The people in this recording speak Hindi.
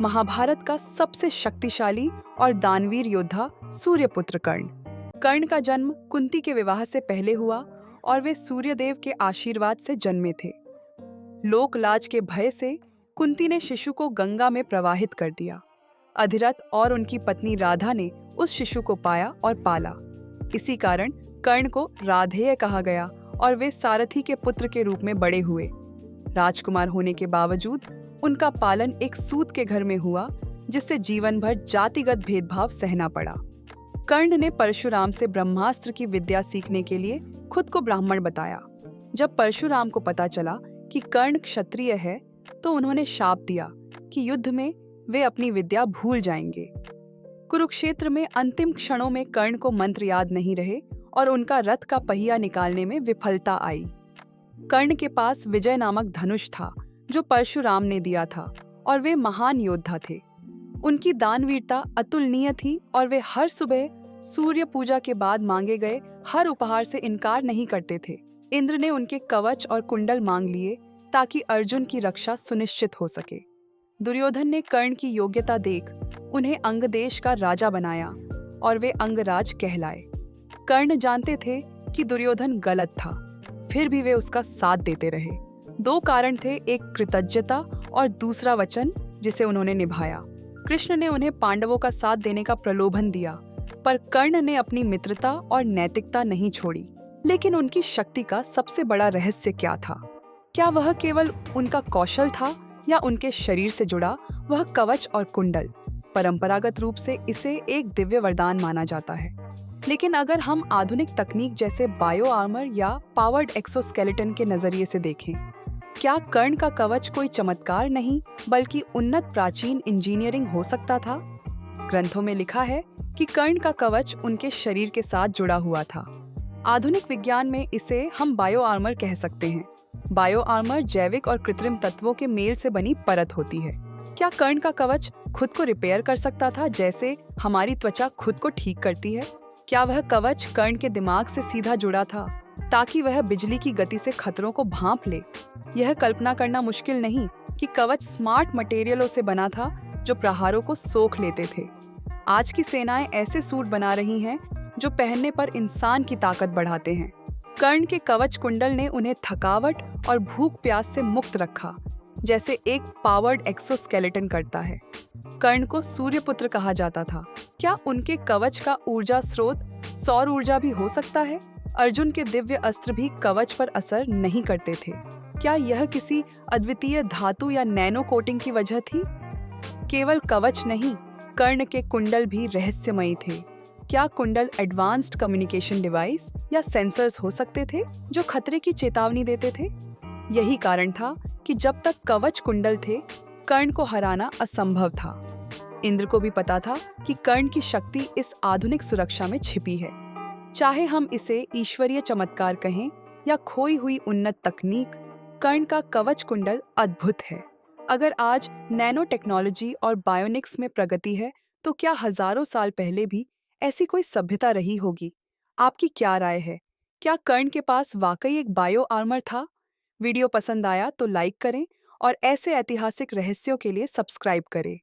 महाभारत का सबसे शक्तिशाली और दानवीर योद्धा सूर्यपुत्र कर्ण। कर्ण का जन्म कुंती के विवाह से पहले हुआ और वे सूर्यदेव के आशीर्वाद से जन्मे थे। लोकलाज के भय से कुंती ने शिशु को गंगा में प्रवाहित कर दिया। अधिरथ और उनकी पत्नी राधा ने उस शिशु को पाया और पाला। इसी कारण कर्ण को राधेय कहा गया और वे सारथी के पुत्र के रूप में बड़े हुए। राजकुमार होने के बावजूद उनका पालन एक सूत के घर में हुआ, जिससे जीवन भर जातिगत भेदभाव सहना पड़ा। कर्ण ने परशुराम से ब्रह्मास्त्र की विद्या सीखने के लिए खुद को ब्राह्मण बताया। जब परशुराम को पता चला कि कर्ण क्षत्रिय है, तो उन्होंने शाप दिया कि युद्ध में वे अपनी विद्या भूल जाएंगे। कुरुक्षेत्र में अंतिम क्षणों में कर्ण को मंत्र याद नहीं रहे और उनका रथ का पहिया निकालने में विफलता आई। कर्ण के पास विजय नामक धनुष था, जो परशुराम ने दिया था, और वे महान योद्धा थे। उनकी दानवीरता अतुलनीय थी और वे हर सुबह सूर्य पूजा के बाद मांगे गए हर उपहार से इनकार नहीं करते थे। इंद्र ने उनके कवच और कुंडल मांग लिए ताकि अर्जुन की रक्षा सुनिश्चित हो सके। दुर्योधन ने कर्ण की योग्यता देख उन्हें अंगदेश का राजा बनाया और वे अंगराज कहलाए। कर्ण जानते थे कि दुर्योधन गलत था, फिर भी वे उसका साथ देते रहे। दो कारण थे, एक कृतज्ञता और दूसरा वचन जिसे उन्होंने निभाया। कृष्ण ने उन्हें पांडवों का साथ देने का प्रलोभन दिया, पर कर्ण ने अपनी मित्रता और नैतिकता नहीं छोड़ी। लेकिन उनकी शक्ति का सबसे बड़ा रहस्य क्या था? क्या वह केवल उनका कौशल था या उनके शरीर से जुड़ा वह कवच और कुंडल? परंपरागत रूप से इसे एक दिव्य वरदान माना जाता है, लेकिन अगर हम आधुनिक तकनीक जैसे बायो आर्मर या पावर्ड एक्सोस्केलेटन के नजरिए से देखें, क्या कर्ण का कवच कोई चमत्कार नहीं बल्कि उन्नत प्राचीन इंजीनियरिंग हो सकता था? ग्रंथों में लिखा है कि कर्ण का कवच उनके शरीर के साथ जुड़ा हुआ था। आधुनिक विज्ञान में इसे हम बायो आर्मर कह सकते हैं। बायो आर्मर जैविक और कृत्रिम तत्वों के मेल से बनी परत होती है। क्या कर्ण का कवच खुद को रिपेयर कर सकता था, जैसे हमारी त्वचा खुद को ठीक करती है? क्या वह कवच कर्ण के दिमाग से सीधा जुड़ा था ताकि वह बिजली की गति से खतरों को भांप ले? यह कल्पना करना मुश्किल नहीं कि कवच स्मार्ट मटेरियलों से बना था जो प्रहारों को सोख लेते थे। आज की सेनाएं ऐसे सूट बना रही हैं जो पहनने पर इंसान की ताकत बढ़ाते हैं। कर्ण के कवच कुंडल ने उन्हें थकावट और भूख प्यास से मुक्त रखा, जैसे एक पावर्ड एक्सोस्केलेटन करता है। कर्ण को सूर्यपुत्र कहा जाता था। क्या उनके कवच का ऊर्जा स्रोत सौर ऊर्जा भी हो सकता है? अर्जुन के दिव्य अस्त्र भी कवच पर असर नहीं करते थे। क्या यह किसी अद्वितीय धातु या नैनो कोटिंग की वजह थी? केवल कवच नहीं, कर्ण के कुंडल भी रहस्यमयी थे। क्या कुंडल एडवांस्ड कम्युनिकेशन डिवाइस या सेंसर्स हो सकते थे जो खतरे की चेतावनी देते थे? यही कारण था कि जब तक कवच कुंडल थे, कर्ण को हराना असंभव था। इंद्र को भी पता था कि कर्ण की शक्ति इस आधुनिक सुरक्षा में छिपी है। चाहे हम इसे ईश्वरीय चमत्कार कहें या खोई हुई उन्नत तकनीक, कर्ण का कवच कुंडल अद्भुत है। अगर आज नैनो टेक्नोलॉजी और बायोनिक्स में प्रगति है, तो क्या हजारों साल पहले भी ऐसी कोई सभ्यता रही होगी? आपकी क्या राय है? क्या कर्ण के पास वाकई एक बायो आर्मर था? वीडियो पसंद आया तो लाइक करें और ऐसे ऐतिहासिक रहस्यों के लिए सब्सक्राइब करें।